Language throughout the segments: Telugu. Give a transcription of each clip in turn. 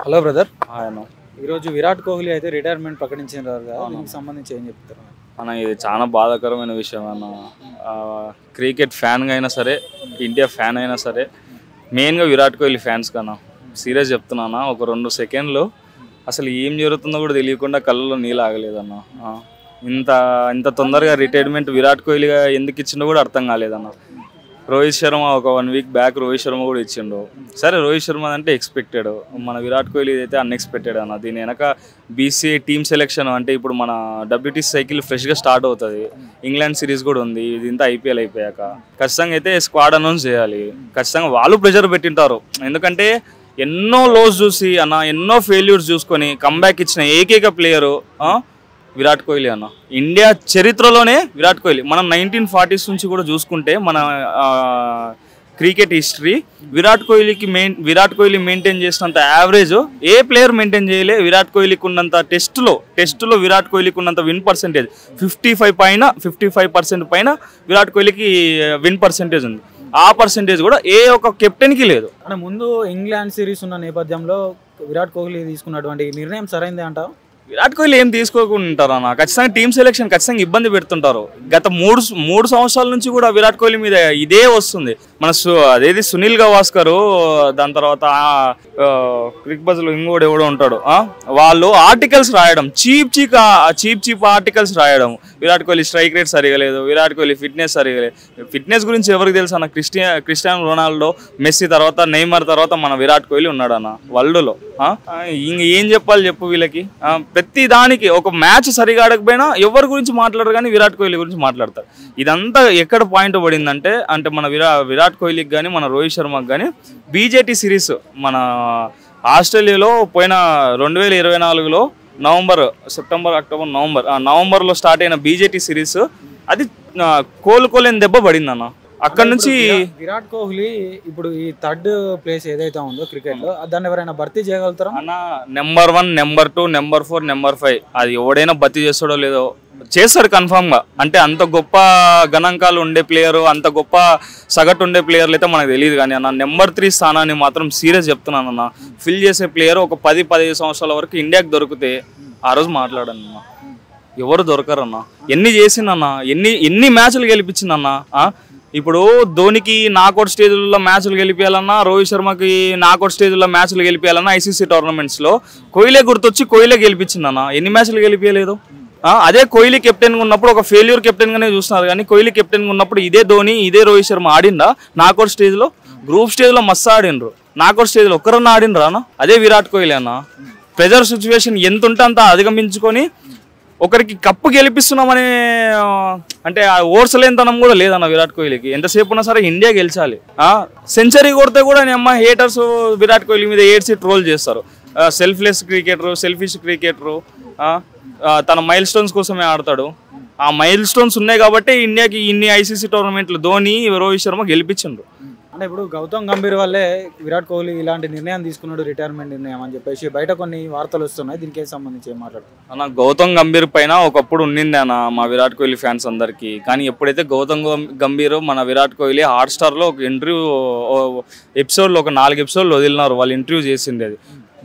Hello brother. ఆయన ఈరోజు విరాట్ కోహ్లీ అయితే రిటైర్మెంట్ ప్రకటించారు కదా, దీనికి సంబంధించి ఏం చెప్తారు? అన్న ఇది చాలా బాధాకరమైన విషయం అన్న. క్రికెట్ ఫ్యాన్గా అయినా సరే, ఇండియా ఫ్యాన్ అయినా సరే, మెయిన్గా విరాట్ కోహ్లీ ఫ్యాన్స్ కన్నా సీరియస్ చెప్తున్నా. ఒక 2 సెకండ్లు అసలు ఏం జరుగుతుందో కూడా తెలియకుండా కళ్ళలో నీళ్ళు ఆగలేదన్న. ఇంత ఇంత తొందరగా రిటైర్మెంట్ విరాట్ కోహ్లీగా ఎందుకు ఇచ్చిండో కూడా అర్థం కాలేదన్న. రోహిత్ శర్మ ఒక 1 వీక్ బ్యాక్ రోహిత్ శర్మ కూడా ఇచ్చిండు. సరే రోహిత్ శర్మ అంటే ఎక్స్పెక్టెడ్, మన విరాట్ కోహ్లీ అయితే అన్ఎక్స్పెక్టెడ్ అన్న. దీని వెనక బీసీఐ టీమ్ సెలెక్షన్ అంటే ఇప్పుడు మన WTC సైకిల్ ఫ్రెష్గా స్టార్ట్ అవుతుంది, ఇంగ్లాండ్ సిరీస్ కూడా ఉంది, ఇది ఇంత IPL అయిపోయాక ఖచ్చితంగా అయితే స్క్వాడ్ అనౌన్స్ చేయాలి. ఖచ్చితంగా వాళ్ళు ప్రెషర్ పెట్టింటారు. ఎందుకంటే ఎన్నో లోస్ చూసి అన్న, ఎన్నో ఫెయిల్యూర్స్ చూసుకొని కంబ్యాక్ ఇచ్చిన ఏకైక ప్లేయరు విరాట్ కోహ్లీ అన్న. ఇండియా చరిత్రలోనే విరాట్ కోహ్లీ. మనం 1940s నుంచి కూడా చూసుకుంటే మన cricket history Virat Kohli maintain చేసినంత యావరేజ్ ఏ ప్లేయర్ మెయింటైన్ చేయలే. విరాట్ కోహ్లీకి ఉన్నంత టెస్టులో విరాట్ కోహ్లీకి ఉన్నంత విన్ పర్సెంటేజ్ 55% పైన విరాట్ కోహ్లీకి విన్ పర్సెంటేజ్ ఉంది. ఆ పర్సెంటేజ్ కూడా ఏ ఒక్క కెప్టెన్కి లేదు. అంటే ముందు ఇంగ్లాండ్ సిరీస్ ఉన్న నేపథ్యంలో విరాట్ కోహ్లీ తీసుకున్నటువంటి నిర్ణయం సరైందే అంటావు? విరాట్ కోహ్లీ ఏం తీసుకోకుండా ఉంటారు అన్న. ఖచ్చితంగా టీమ్ సెలెక్షన్ ఖచ్చితంగా ఇబ్బంది పెడుతుంటారు. గత మూడు సంవత్సరాల నుంచి కూడా విరాట్ కోహ్లీ మీద ఇదే వస్తుంది. మన అదేది సునీల్ గవాస్కర్, దాని తర్వాత క్రిక్ బజ్లో ఇంకోటి ఎవడో ఉంటాడు, వాళ్ళు ఆర్టికల్స్ రాయడం, చీప్ ఆర్టికల్స్ రాయడం. విరాట్ కోహ్లీ స్ట్రైక్ రేట్ సరిగా లేదు, విరాట్ కోహ్లీ ఫిట్నెస్ సరిగా లేదు. ఫిట్నెస్ గురించి ఎవరికి తెలుసు అన్న? క్రిస్టియానో రొనాల్డో, మెస్సీ తర్వాత నెయ్మర్ తర్వాత మన విరాట్ కోహ్లీ ఉన్నాడు అన్న వరల్డ్లో. ఇంక ఏం చెప్పాలి చెప్పు వీళ్ళకి? ప్రతి దానికి ఒక మ్యాచ్ సరిగా ఆడకపోయినా ఎవరి గురించి మాట్లాడరు కానీ విరాట్ కోహ్లీ గురించి మాట్లాడతారు. ఇదంతా ఎక్కడ పాయింట్ పడిందంటే మన విరాట్ కోహ్లీకి కానీ మన రోహిత్ శర్మకి కానీ BJT సిరీస్ మన ఆస్ట్రేలియాలో పోయిన 2024లో నవంబర్లో స్టార్ట్ అయిన BJT సిరీస్ అది కోలుకోలేని దెబ్బ పడింది అన్న. అక్కడ నుంచి విరాట్ కోహ్లీ ఇప్పుడు ఈ 3rd ప్లేస్ ఏదైతే ఉందో క్రికెట్ లో, దాన్ని ఎవరైనా భర్తీ చేయగలుగుతారా అన్న? నెంబర్ 1, నెంబర్ 2, నెంబర్ 4, నెంబర్ 5 అది ఎవడైనా భర్తీ చేస్తాడో లేదో చేస్తాడు కన్ఫామ్గా. అంటే అంత గొప్ప గణాంకాలు ఉండే ప్లేయరు, అంత గొప్ప సగటు ఉండే ప్లేయర్లు అయితే మనకు తెలియదు. కానీ అన్న నెంబర్ 3 స్థానాన్ని మాత్రం సీరియస్ చెప్తున్నాను అన్న. ఫిల్ చేసే ప్లేయర్ ఒక 10-15 సంవత్సరాల వరకు ఇండియాకి దొరికితే ఆ రోజు మాట్లాడను. ఎవరు దొరకరన్న. ఎన్ని చేసిందన్న, ఎన్ని మ్యాచ్లు గెలిపించిందన్న. ఇప్పుడు ధోనికి నాకౌట్ స్టేజ్లో మ్యాచ్లు గెలిపించాలన్నా, రోహిత్ శర్మకి నాకౌట్ స్టేజ్లో మ్యాచ్లు గెలిపించాలన్నా ICC టోర్నమెంట్స్లో కోహ్లీ గుర్తొచ్చి కోహ్లీ గెలిపించిందన్న. ఎన్ని మ్యాచ్లు గెలిపించలేదు. అదే కోహ్లీ కెప్టెన్గా ఉన్నప్పుడు ఒక ఫెయిల్యూర్ కెప్టెన్గానే చూస్తున్నారు. కానీ కోహ్లీ కెప్టెన్గా ఉన్నప్పుడు ఇదే ధోని, ఇదే రోహిత్ శర్మ ఆడిందా నాకౌట్ స్టేజ్లో? గ్రూప్ స్టేజ్లో మస్తు ఆడినరు, నాకౌట్ స్టేజ్లో ఒక్కరన్నా ఆడినరా అన్న? అదే విరాట్ కోహ్లీ అన్న. ప్రెజర్ సిచ్యువేషన్ ఎంత ఉంటే అంత అధిగమించుకొని ఒకరికి కప్పు గెలిపిస్తున్నామనే అంటే ఓర్సలేనితనం కూడా లేదన్న విరాట్ కోహ్లీకి. ఎంతసేపు ఉన్నా సరే ఇండియా గెలిచాలి. సెంచరీ కొడితే కూడా హేటర్స్ విరాట్ కోహ్లీ మీద ఏడ్చి ట్రోల్ చేస్తారు. సెల్ఫిష్ క్రికెటరు తన మైల్ స్టోన్స్ కోసమే ఆడతాడు. ఆ మైల్ స్టోన్స్ ఉన్నాయి కాబట్టి ఇండియాకి ఇన్ని ICC టోర్నమెంట్లు ధోని, రోహిత్ శర్మ గెలిపించిండ్రు. అంటే ఇప్పుడు గౌతమ్ గంభీర్ వల్లే విరాట్ కోహ్లీ ఇలాంటి నిర్ణయం తీసుకున్నాడు, రిటైర్మెంట్ నిర్ణయం అని చెప్పేసి బయట కొన్ని వార్తలు వస్తున్నాయి. దీనికి సంబంధించి ఏం మాట్లాడుతారు అన్న? గౌతమ్ గంభీర్ పైన ఒకప్పుడు ఉండింది అన్న మా విరాట్ కోహ్లీ ఫ్యాన్స్ అందరికీ. కానీ ఎప్పుడైతే గౌతమ్ గంభీర్ మన విరాట్ కోహ్లీ హాట్స్టార్లో ఒక ఇంటర్వ్యూ ఎపిసోడ్లో ఒక 4 ఎపిసోడ్లు వదిలినారు, వాళ్ళు ఇంటర్వ్యూ చేసింది. అది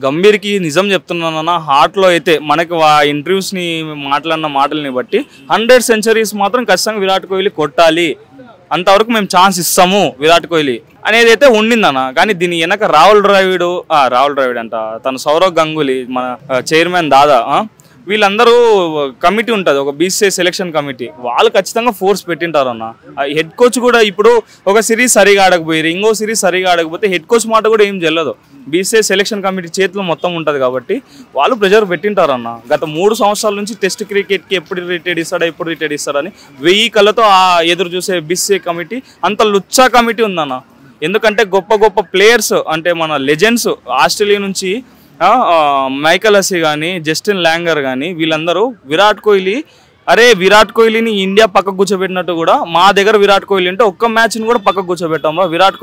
గంభీర్కి నిజం చెప్తున్నానన్న, హార్ట్లో అయితే మనకి ఇంటర్వ్యూస్ని మాట్లాడిన మాటల్ని బట్టి 100 సెంచరీస్ మాత్రం ఖచ్చితంగా విరాట్ కోహ్లీ కొట్టాలి, అంతవరకు మేము ఛాన్స్ ఇస్తాము విరాట్ కోహ్లీ అనేది అయితే ఉండిందన్న. కానీ దీని వెనక రాహుల్ ద్రావిడ్ అంట, తన సౌరవ్ గంగూలీ, మన చైర్మన్ దాదా, వీళ్ళందరూ కమిటీ ఉంటుంది, ఒక BCCI సెలెక్షన్ కమిటీ, వాళ్ళు ఖచ్చితంగా ఫోర్స్ పెట్టింటారు అన్న. హెడ్ కోచ్ కూడా ఇప్పుడు ఒక సిరీస్ సరిగా ఆడకపోయారు, ఇంకో సిరీస్ సరిగా ఆడకపోతే హెడ్ కోచ్ మాట కూడా ఏం చెల్లదు. BCCI సెలెక్షన్ కమిటీ చేతిలో మొత్తం ఉంటుంది కాబట్టి వాళ్ళు ప్రెజర్ పెట్టింటారన్న. గత 3 సంవత్సరాల నుంచి టెస్ట్ క్రికెట్కి ఎప్పుడు రిటైర్డ్ ఇస్తాడని 1000 కళ్ళతో ఎదురు చూసే BCCI కమిటీ అంత లుచ్చా కమిటీ ఉందన్న. ఎందుకంటే గొప్ప ప్లేయర్స్ అంటే మన లెజెండ్స్ ఆస్ట్రేలియా నుంచి మైకల్ హసీ కానీ, జస్టిన్ లాంగర్ కానీ, వీళ్ళందరూ విరాట్ కోహ్లీని ఇండియా పక్కకు కూర్చోబెట్టినట్టు కూడా మా దగ్గర విరాట్ కోహ్లీ అంటే ఒక్క మ్యాచ్ని కూడా పక్కకు కూర్చోబెట్టాం. విరాట్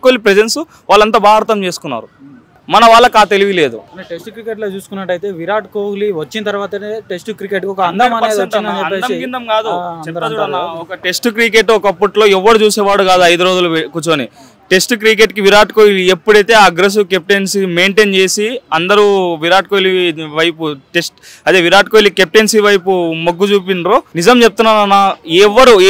కోహ్లీ ప్రెజెన్స్ వాళ్ళంతా బాగా అర్థం చేసుకున్నారు. మన వాళ్ళకి ఆ తెలివి లేదు. టెస్ట్ క్రికెట్ లో చూసుకున్నట్టయితే విరాట్ కోహ్లీ వచ్చిన తర్వాతనే టెస్ట్ క్రికెట్ ఒక అందం అనేది వచ్చిందని చెప్పేసి కాదు. ఒక టెస్ట్ క్రికెట్ ఒకప్పట్లో ఎవరు చూసేవాడు కాదు 5 రోజులు కూర్చొని. టెస్ట్ క్రికెట్కి విరాట్ కోహ్లీ ఎప్పుడైతే అగ్రెసివ్ కెప్టెన్సీ మెయింటైన్ చేసి అందరూ విరాట్ కోహ్లీ వైపు విరాట్ కోహ్లీ కెప్టెన్సీ వైపు మొగ్గు చూపినరో, నిజం చెప్తున్నానన్నా,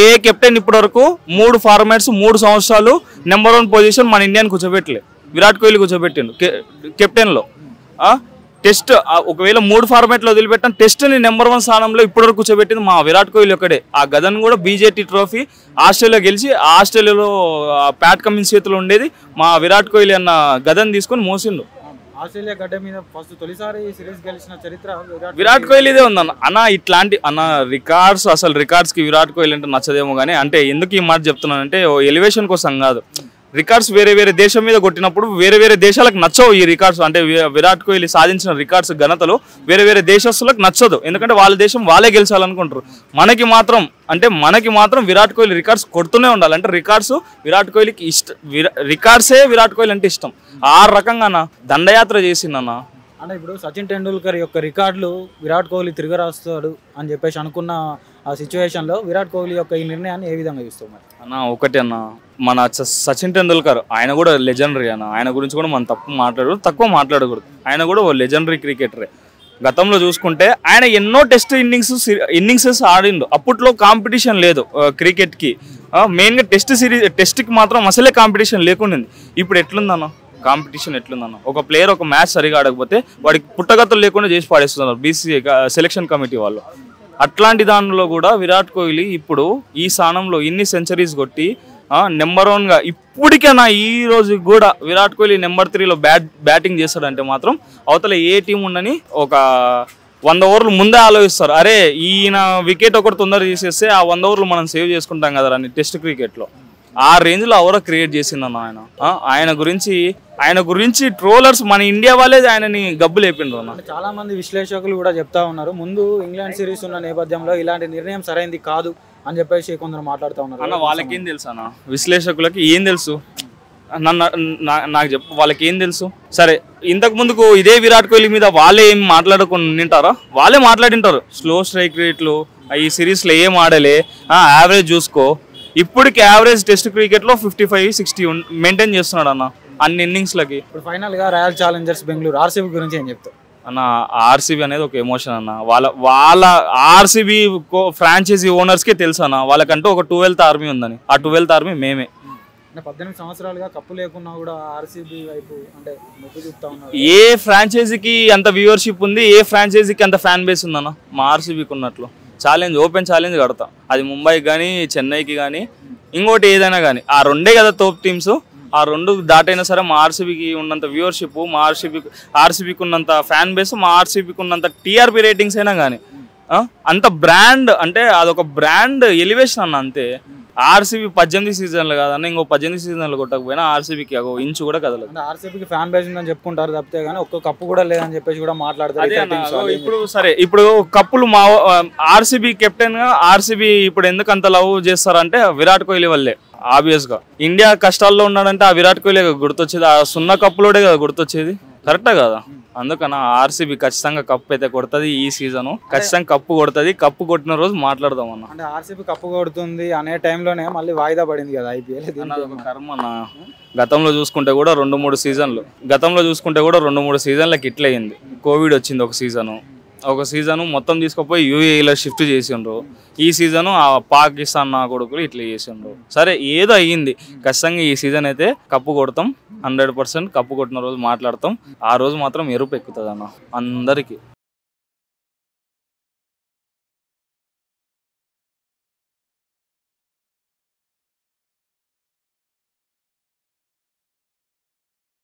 ఏ కెప్టెన్ ఇప్పటి వరకు 3 ఫార్మాట్స్ 3 సంవత్సరాలు నెంబర్ 1 పొజిషన్ మన ఇండియాని కూర్చోబెట్టలే. విరాట్ కోహ్లీ కూర్చోబెట్టిండు కెప్టెన్లో. టెస్ట్ ఒకవేళ 3 ఫార్మాట్లో వదిలిపెట్టాను, టెస్ట్ని నెంబర్ 1 స్థానంలో ఇప్పటివరకు కూర్చోబెట్టింది మా విరాట్ కోహ్లీ ఒక్కడే. ఆ గదను కూడా బీజేటీ ట్రోఫీ ఆస్ట్రేలియా గెలిచి, ఆస్ట్రేలియాలో ప్యాట్ కమిన్స్ చేతిలో ఉండేది, మా విరాట్ కోహ్లీ అన్న గదను తీసుకొని మోసిండు. ఆస్ట్రేలియా గడ్డ మీద ఫస్ట్ తొలిసారి సిరీస్ గెలిచిన చరిత్ర విరాట్ కోహ్లీదే ఉందన్న. అన్న ఇట్లాంటి రికార్డ్స్కి విరాట్ కోహ్లీ అంటే నచ్చదేమో కానీ, అంటే ఎందుకు ఈ మాట చెప్తున్నానంటే ఎలివేషన్ కోసం కాదు. రికార్డ్స్ వేరే దేశం మీద కొట్టినప్పుడు వేరే దేశాలకు నచ్చవు ఈ రికార్డ్స్. అంటే విరాట్ కోహ్లీ సాధించిన రికార్డ్స్ ఘనతలు వేరే దేశస్తులకు నచ్చదు, ఎందుకంటే వాళ్ళ దేశం వాళ్ళే గెలిచాలనుకుంటారు. మనకి మాత్రం విరాట్ కోహ్లీ రికార్డ్స్ కొడుతూనే ఉండాలి. అంటే విరాట్ కోహ్లీకి రికార్డ్సే విరాట్ కోహ్లీ అంటే ఇష్టం. ఆ రకంగా దండయాత్ర చేసిందన్న. అంటే ఇప్పుడు సచిన్ టెండూల్కర్ యొక్క రికార్డులు విరాట్ కోహ్లీ తిరగరాస్తాడు అని చెప్పేసి అనుకున్న ఆ సిచ్యువేషన్లో విరాట్ కోహ్లీ యొక్క ఈ నిర్ణయాన్ని ఏ విధంగా చూస్తాం మరి? అన్న ఒకటి అన్న, మన సచిన్ టెండూల్కర్ ఆయన కూడా లెజెండరీ అన్న. ఆయన గురించి కూడా మనం తక్కువ మాట్లాడకూడదు. ఆయన కూడా ఓ లెజెండరీ క్రికెటరే. గతంలో చూసుకుంటే ఆయన ఎన్నో టెస్ట్ ఇన్నింగ్సెస్ ఆడిండు. అప్పట్లో కాంపిటీషన్ లేదు క్రికెట్కి. మెయిన్గా టెస్ట్కి మాత్రం అసలే కాంపిటీషన్ లేకుండా. ఇప్పుడు ఎట్లుందన్న కాంపిటీషన్ ఎట్లుందన్న? ఒక ప్లేయర్ ఒక మ్యాచ్ సరిగా ఆడకపోతే వాడికి పుట్టగతులు లేకుండా చేసి పాడేస్తున్నారు BCCI సెలక్షన్ కమిటీ వాళ్ళు. అట్లాంటి దానిలో కూడా విరాట్ కోహ్లీ ఇప్పుడు ఈ స్థానంలో ఇన్ని సెంచరీస్ కొట్టి నెంబర్ 1గా ఇప్పటికైనా ఈ రోజు కూడా విరాట్ కోహ్లీ నెంబర్ 3లో బ్యాటింగ్ చేస్తాడంటే మాత్రం అవతల ఏ టీం ఉండని ఒక 100 ఓవర్లు ముందే ఆలోచిస్తారు. అరే ఈయన వికెట్ ఒకటి తొందర తీసేస్తే ఆ 100 ఓవర్లు మనం సేవ్ చేసుకుంటాం కదా అని టెస్ట్ క్రికెట్లో. ఆ రేంజ్లో అవరా క్రియేట్ చేసిందన్న ఆయన. ఆయన గురించి ట్రోలర్స్ మన ఇండియా వాళ్ళే ఆయనని గబ్బు లేపిండ్రు అన్న. చాలా మంది విశ్లేషకులు కూడా చెప్తా ఉన్నారు, ముందు ఇంగ్లాండ్ సిరీస్ ఉన్న నేపథ్యంలో ఇలాంటి నిర్ణయం సరైనది కాదు అని చెప్పేసి కొందరు మాట్లాడుతూ ఉన్నారు అన్న. వాళ్ళకేం తెలుసు అన్న, విశ్లేషకులకి ఏం తెలుసు? నాకు చెప్పు, వాళ్ళకి ఏం తెలుసు? సరే, ఇంతకు ముందుకు ఇదే విరాట్ కోహ్లీ మీద వాళ్ళే ఏం మాట్లాడుకుని నింటారా? వాళ్ళే మాట్లాడింటారు. స్లో స్ట్రైక్ రేట్లు ఈ సిరీస్లో ఏం ఆడలే, యావరేజ్ చూసుకో. ఇప్పటికి యావరేజ్ టెస్ట్ క్రికెట్లో 55-60 మెయింటైన్ చేస్తున్నాడు అన్న అన్ని ఇన్నింగ్స్లకి. ఇప్పుడు ఫైనల్గా రాయల్ ఛాలెంజర్స్ బెంగళూరు RCB గురించి ఏం చెప్తారు అన్న? RCB అనేది ఒక ఎమోషన్ అన్న. వాళ్ళ RCB ఫ్రాంచైజీ ఓనర్స్కే తెలుసు అన్న, వాళ్ళకంటూ ఒక 12th ఆర్మీ ఉందని. ఆ 12th ఆర్మీ మేమే. 18 సంవత్సరాలుగా కప్పు లేకున్నా కూడా RCB వైపు అంటే మొగ్గు చూపుతా ఉన్నారు. ఏ ఫ్రాంచైజీకి అంత వ్యూవర్షిప్ ఉంది, ఏ ఫ్రాంచైజీకి అంత ఫ్యాన్ బేస్ ఉందన్న మా RCBకి ఉన్నట్లు? ఓపెన్ ఛాలెంజ్ కడతా. అది ముంబైకి కానీ చెన్నైకి కానీ ఇంకోటి ఏదైనా కానీ. ఆ రెండే కదా తోప్ టీమ్స్. ఆ రెండు దాటైనా సరే మా RCBకి ఉన్నంత వ్యూవర్షిప్, మా RCBకి ఉన్నంత ఫ్యాన్ బేస్, మా RCBకి ఉన్నంత TRP రేటింగ్స్ అయినా కానీ అంత బ్రాండ్, అంటే అదొక బ్రాండ్ ఎలివేషన్ అన్న. అంతే. RCB 18 సీజన్లు కాదన్న, ఇంకో 18 సీజన్లు కొట్టకపోయినా RCBకి ఇంచు కూడా కదలదు. RCBకి ఫ్యాన్ బేస్ ఉందని చెప్పుకుంటారు తప్పితే కానీ ఒక్క కప్పు కూడా లేదని చెప్పేసి కూడా మాట్లాడతారు. ఇప్పుడు కప్పులు మా RCB కెప్టెన్ గా RCB ఇప్పుడు ఎందుకు అంత లవ్ చేస్తారంటే విరాట్ కోహ్లీ వల్లే. ఆబ్వియస్ గా ఇండియా కష్టాల్లో ఉన్నాడంటే ఆ విరాట్ కోహ్లీ గుర్తొచ్చేది. ఆ 0 కప్పులోడే కదా గుర్తొచ్చేది. కరెక్టా కదా? అందుకన్నా RCB ఖచ్చితంగా కప్పు అయితే కొడుతుంది ఈ సీజను. ఖచ్చితంగా కప్పు కొడుతుంది. కప్పు కొట్టిన రోజు మాట్లాడదాం అన్న. అంటే RCB కప్పు కొడుతుంది అనే టైంలోనే మళ్ళీ వాయిదా పడింది కదా IPL. కర్మ అన్న. గతంలో చూసుకుంటే కూడా 2-3 సీజన్లకి ఇట్లా అయింది. కోవిడ్ వచ్చింది ఒక సీజను మొత్తం తీసుకుపోయి UAEలో షిఫ్ట్ చేసిండ్రు. ఈ సీజను ఆ పాకిస్తాన్ నా కొడుకులు ఇట్లా చేసిండ్రు. సరే ఏదో అయ్యింది. ఖచ్చితంగా ఈ సీజన్ అయితే కప్పు కొడతాం 100%. కప్పు కొట్టిన రోజు మాట్లాడతాం. ఆ రోజు మాత్రం ఎరుపు ఎక్కుతుంది అన్న అందరికీ.